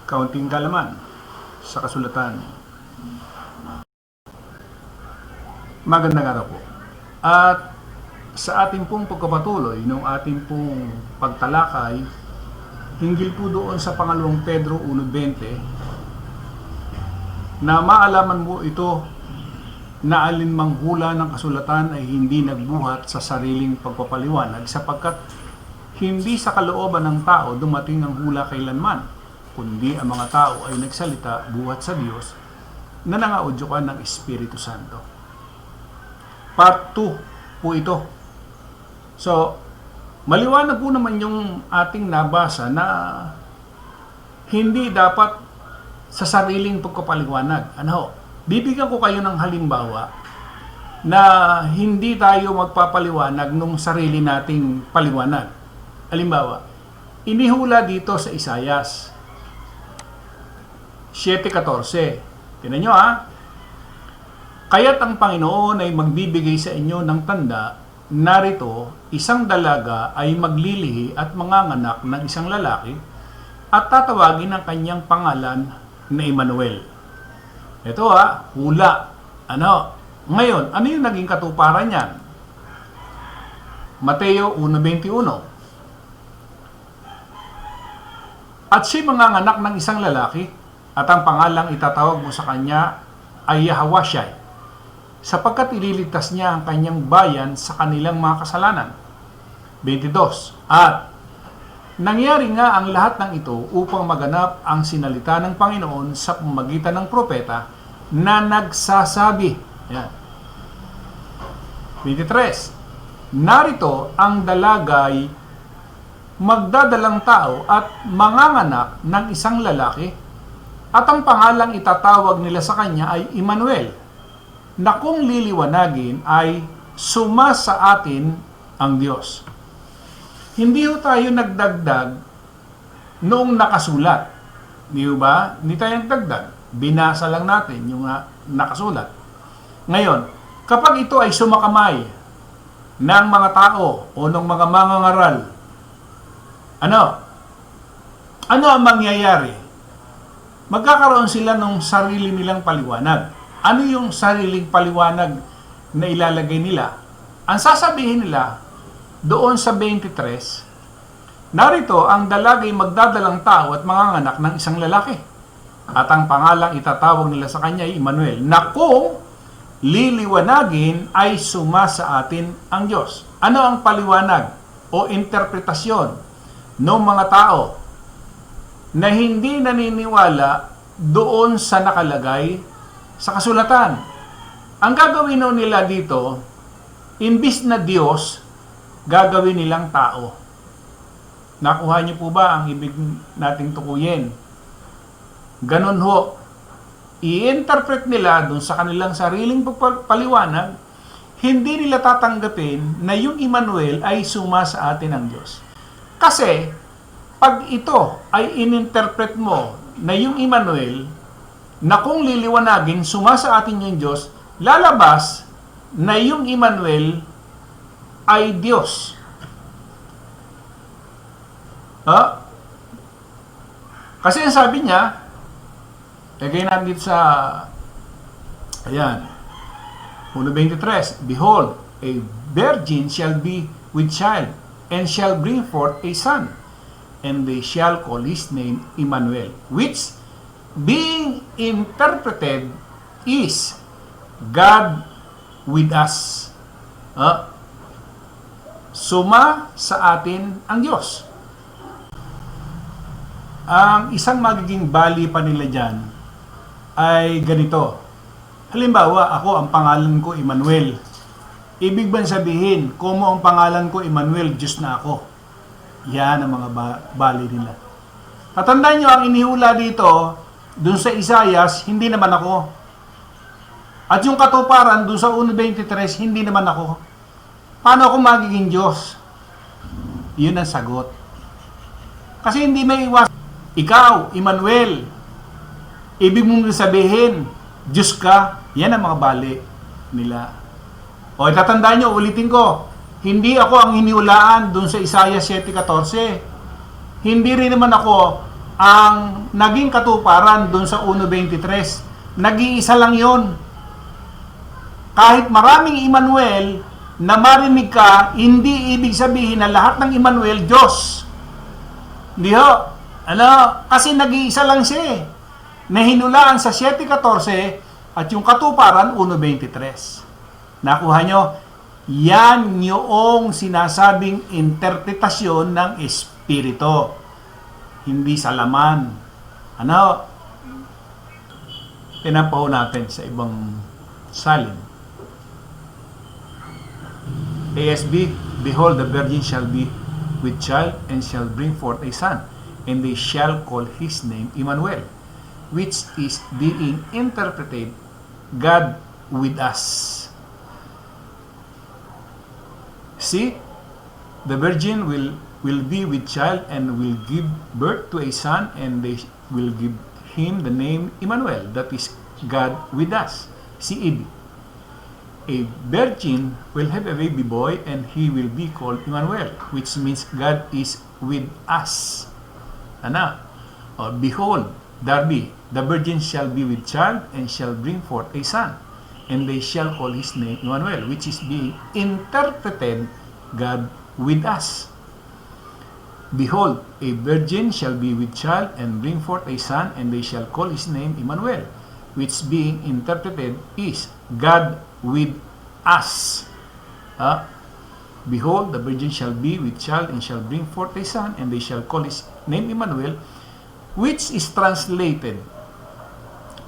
kaunting kalaman sa kasulatan. Magandang araw po. At sa ating pong pagpapatuloy ng ating pong pagtalakay, hinggil po doon sa pangalawang Pedro 1:20 na maalaman mo ito na Alin Mang Hula ng kasulatan ay hindi nagbuhat sa sariling pagpapaliwanag sapagkat hindi sa kalooban ng tao dumating ang hula kailanman, kundi ang mga tao ay nagsalita buhat sa Diyos na nangaudyukan ng Espiritu Santo. Part 2 po ito. So, maliwanag po naman yung ating nabasa na hindi dapat sa sariling pagpapaliwanag. Ano? Bibigyan ko kayo ng halimbawa na hindi tayo magpapaliwanag nung sarili nating paliwanag. Halimbawa, inihula dito sa Isayas 7:14. Tingnan nyo ha. Kaya't ang Panginoon ay magbibigay sa inyo ng tanda, narito, isang dalaga ay maglilihi at manganganak ng isang lalaki at tatawagin ang kanyang pangalan na Emmanuel. Ito hula. Ano? Ngayon, ano yung naging katuparan niyan? Mateo 1:21. At siya manganganak ng isang lalaki at ang pangalang itatawag mo sa kanya ay YAHAWAH, sapagkat ililigtas niya ang kanyang bayan sa kanilang mga kasalanan. 22. At nangyari nga ang lahat ng ito upang maganap ang sinalita ng Panginoon sa pamamagitan ng propeta na nagsasabi. Yan. 23. Narito ang dalagay magdadalang tao at manganganak ng isang lalaki at ang pangalang itatawag nila sa kanya ay Emmanuel, na kung liliwanagin ay suma sa atin ang Diyos. Hindi ho tayo nagdagdag noong nakasulat. Di ba? Hindi tayo nagdagdag. Binasa lang natin yung nakasulat. Ngayon, kapag ito ay sumakamay ng mga tao o ng mga mangangaral, ano ang mangyayari? Magkakaroon sila ng sarili nilang paliwanag. Ano yung sariling paliwanag na ilalagay nila? Ang sasabihin nila doon sa 23, narito ang dalagay magdadalang tao at manganganak ng isang lalaki. At ang pangalang itatawag nila sa kanya ay Emmanuel, na kung liliwanagin ay suma sa atin ang Diyos. Ano ang paliwanag o interpretasyon ng mga tao na hindi naniniwala doon sa nakalagay sa kasulatan? Ang gagawin nila dito, imbis na Diyos, gagawin nilang tao. Nakuha niyo po ba ang ibig nating tukuyin? Ganon ho. I-interpret nila doon sa kanilang sariling paliwanag, hindi nila tatanggapin na yung Emmanuel ay suma sa atin ang Diyos. Kasi, pag ito ay ininterpret mo na yung Emmanuel, na kung liliwanagin, suma sa atin yung Diyos, lalabas na yung Emmanuel ay Diyos. Kasi ang sabi niya, lagay natin dito sa, ayan, 1:23, Behold, a virgin shall be with child, and shall bring forth a son, and they shall call his name Emmanuel, which, being interpreted, is God with us. Suma sa atin ang Diyos. Ang isang magiging bali pa nila dyan ay ganito. Halimbawa, ako ang pangalan ko Emmanuel. Ibig bang sabihin, kung ang pangalan ko Emmanuel, Diyos na ako? Yan ang mga bali nila. Tatandaan nyo, ang inihula dito, dun sa Isayas, hindi naman ako. At yung katuparan, dun sa 1:23, hindi naman ako. Paano ako magiging Diyos? Yun ang sagot. Kasi hindi may iwas. Ikaw, Emmanuel, ibig mong sabihin, Diyos ka. Yan ang mga bali nila. O, tatandaan nyo, ulitin ko, hindi ako ang hiniulaan dun sa Isaiah 7:14. Hindi rin naman ako ang naging katuparan dun sa 1.23. Nag-iisa lang yon. Kahit maraming Emmanuel na marinig ka, hindi ibig sabihin na lahat ng Emmanuel Diyos. Hindi ho. Kasi nag-iisa lang siya eh. Nahinulaan sa 7.14 at yung katuparan 1.23. Nakuha nyo? Yan yung sinasabing interpretasyon ng Espiritu. Hindi sa laman. Pinapaw natin sa ibang salin. ASB, behold, the virgin shall be with child and shall bring forth a son, and they shall call his name Emmanuel, which is being interpreted, God with us. See, the virgin will be with child and will give birth to a son, and they will give him the name Emmanuel, that is God with us. See, a virgin will have a baby boy, and he will be called Emmanuel, which means God is with us. Behold, Darby, the virgin shall be with child and shall bring forth a son, and they shall call his name Emmanuel, which is being interpreted, God with us. Behold, a virgin shall be with child and bring forth a son, and they shall call his name Emmanuel, which being interpreted is God with us. Behold, the virgin shall be with child and shall bring forth a son, and they shall call his name Emmanuel, which is translated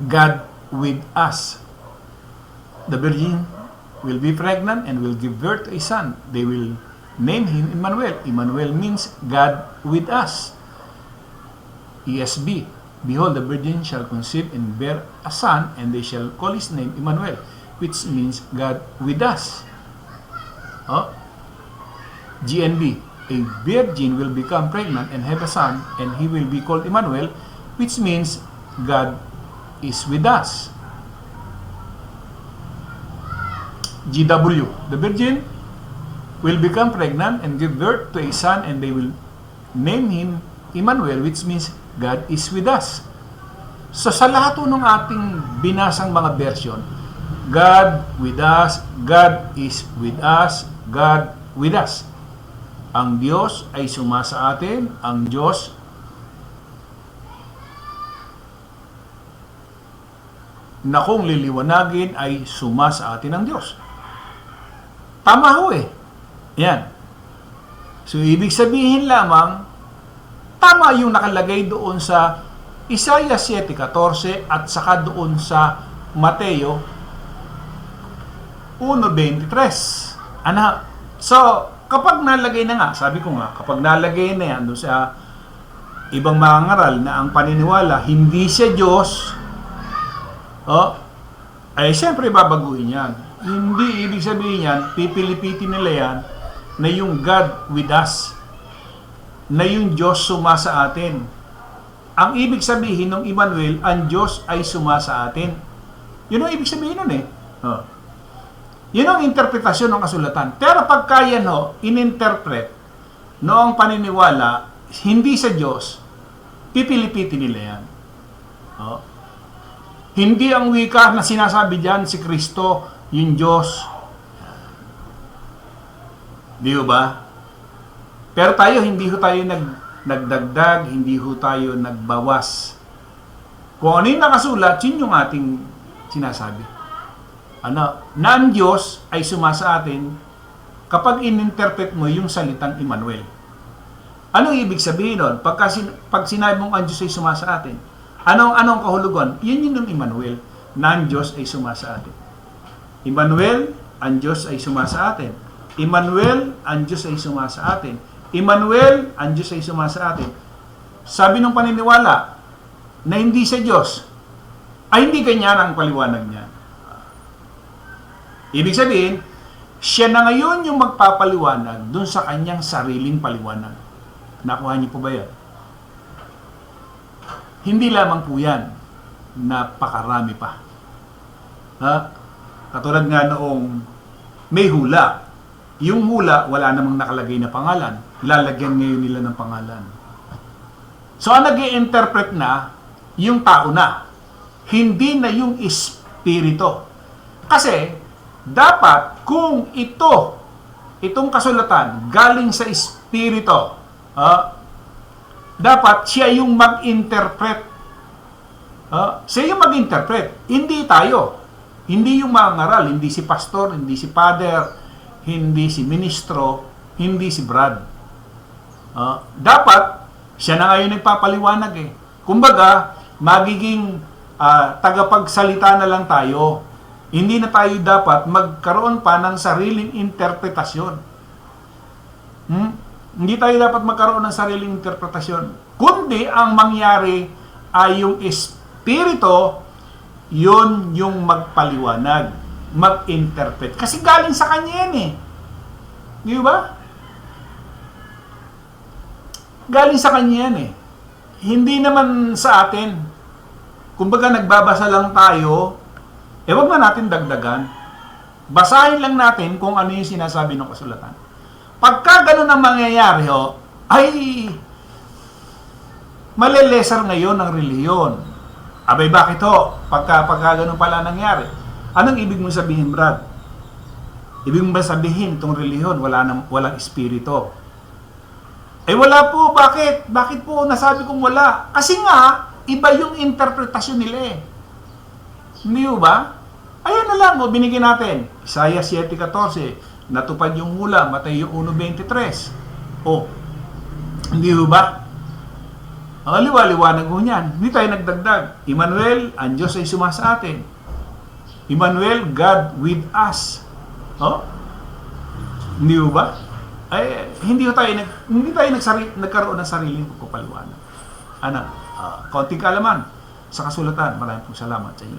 God with us. The virgin will be pregnant and will give birth to a son. They will name him Emmanuel. Emmanuel means God with us. ESB, behold, the virgin shall conceive and bear a son, and they shall call his name Emmanuel, which means God with us. GNB, a virgin will become pregnant and have a son, and he will be called Emmanuel, which means God is with us. GW, the virgin will become pregnant and give birth to a son, and they will name him Emmanuel, which means God is with us. So sa lahat ng ating binasang mga version, God with us, God is with us, God with us. Ang Diyos ay sumasa atin, ang Diyos na kung liliwanagin ay sumasa atin ang Diyos. Tama ho eh. Yan. So, ibig sabihin lamang, tama yung nakalagay doon sa Isaiah 7.14 at saka doon sa Mateo 1.23. So, kapag nalagay na nga, sabi ko nga, kapag nalagay na yan doon sa ibang mga ngaral na ang paniniwala, hindi siya Diyos, ay siyempre babaguhin yan. Hindi ibig sabihin yan, pipilipitin nila yan, na yung God with us, na yung Diyos sumasa atin. Ang ibig sabihin ng Emmanuel, ang Diyos ay sumasa atin. Yun ang ibig sabihin nun eh. Yun ang interpretasyon ng kasulatan. Pero pagka yan in-interpret noong paniniwala, hindi sa Diyos, pipilipitin nila yan. Hindi ang wika na sinasabi dyan, si Kristo, yung Diyos. Di ba? Pero tayo, hindi ho tayo nagdagdag, hindi ho tayo nagbawas. Kung ano yung nakasulat, yun yung ating sinasabi. Na ang Diyos ay sumasa atin kapag in-interpret mo yung salitang Emmanuel. Anong ibig sabihin nun? Pag sinabi mong ang Diyos ay sumasa atin, anong kahulugan? Yun yung Emmanuel, na ang Diyos ay sumasa atin. Emmanuel, ang Diyos ay sumasa atin. Emmanuel, ang Diyos ay sumasa atin. Emmanuel, ang Diyos ay sumasa atin. Sabi ng paniniwala na hindi siya Diyos, ay hindi ganyan ang paliwanag niya. Ibig sabihin, siya na ngayon yung magpapaliwanag dun sa kanyang sariling paliwanag. Nakuha niyo po ba yan? Hindi lamang po yan, napakarami pa. Katulad nga noong may hula. Yung hula, wala namang nakalagay na pangalan. Lalagyan ngayon nila ng pangalan. So, ang nag-i-interpret na, yung tao na. Hindi na yung espiritu. Kasi, dapat kung itong kasulatan galing sa espiritu, dapat siya yung mag-interpret. Siya yung mag-interpret. Hindi tayo. Hindi yung mga ngaral. Hindi si pastor, hindi si father, hindi si ministro, hindi si Brad. Dapat, siya na ngayon nagpapaliwanag eh. Kumbaga, magiging tagapagsalita na lang tayo. Hindi na tayo dapat magkaroon pa ng sariling interpretasyon. Hindi tayo dapat magkaroon ng sariling interpretasyon. Kundi, ang mangyari ay yung espiritu, yun yung magpaliwanag, mag-interpret. Kasi galing sa kanya yan eh. Di ba? Galing sa kanya yan eh. Hindi naman sa atin. Kumbaga nagbabasa lang tayo, wag na natin dagdagan. Basahin lang natin kung ano yung sinasabi ng kasulatan. Pagka ganun ang mangyayari, ay malilesar ngayon ng reliyon. Abay, bakit Pagka ganun pala nangyari. Anong ibig mong sabihin, Brad? Ibig mong ba sabihin itong reliyon, walang espiritu? Wala po. Bakit? Bakit po nasabi kong wala? Kasi nga, iba yung interpretasyon nila eh. Hindi ba? Ayan na lang, binigyan natin. Isaiah 7:14, natupad yung Hula, Mateo 1:23. Hindi ba? Liwaliwanag mo niyan. Hindi tayo nagdagdag. Emmanuel, ang Diyos ay sumasa atin. Emmanuel, God with us. Hindi ba? Hindi tayo nagkaroon ng sariling pagpapaliwanag. Konting kaalaman sa kasulatan. Maraming salamat sa inyo.